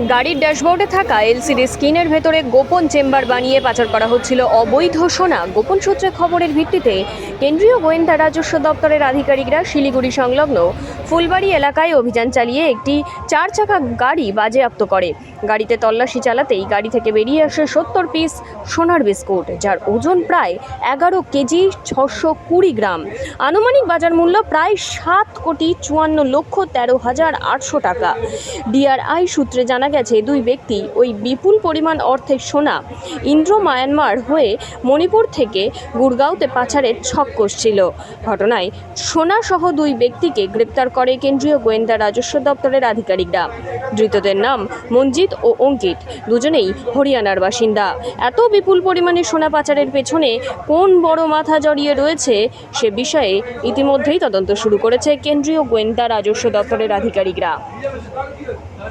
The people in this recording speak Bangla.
গাড়ির ড্যাশবোর্ডে থাকা এলসিডি স্ক্রিনের ভেতরে গোপন চেম্বার বানিয়ে পাচার করা হচ্ছিল অবৈধ সোনা। গোপন সূত্রে খবরের ভিত্তিতে কেন্দ্রীয় গোয়েন্দা রাজস্ব দপ্তরের আধিকারিকরা শিলিগুড়ি সংলগ্ন ফুলবাড়ি এলাকায় অভিযান চালিয়ে একটি 4 চাকা গাড়ি বাজেয়াপ্ত করে। গাড়িতে তল্লাশি চালাতেই গাড়ি থেকে বেরিয়ে আসে 70 পিস সোনার বিস্কুট, যার ওজন প্রায় 11 কেজি 620 গ্রাম। আনুমানিক বাজার মূল্য প্রায় 7,54,13,800 টাকা। ডিআরআই সূত্রে জানা গেছে, দুই ব্যক্তি ওই বিপুল পরিমাণ অর্থের সোনা ইন্দ্র মায়ানমার হয়ে মণিপুর থেকে গুড়গাঁওতে পাচারের ছক কষছিল। ঘটনায় সোনা সহ দুই ব্যক্তিকে গ্রেপ্তার করে কেন্দ্রীয় গোয়েন্দা রাজস্ব দপ্তরের আধিকারিকরা। ধৃতদের নাম মঞ্জিত ও অঙ্কিত, দুজনেই হরিয়ানার বাসিন্দা। এত বিপুল পরিমাণে সোনা পাচারের পেছনে কোন বড় মাথা জড়িয়ে রয়েছে সে বিষয়ে ইতিমধ্যেই তদন্ত শুরু করেছে কেন্দ্রীয় গোয়েন্দা রাজস্ব দপ্তরের আধিকারিকরা।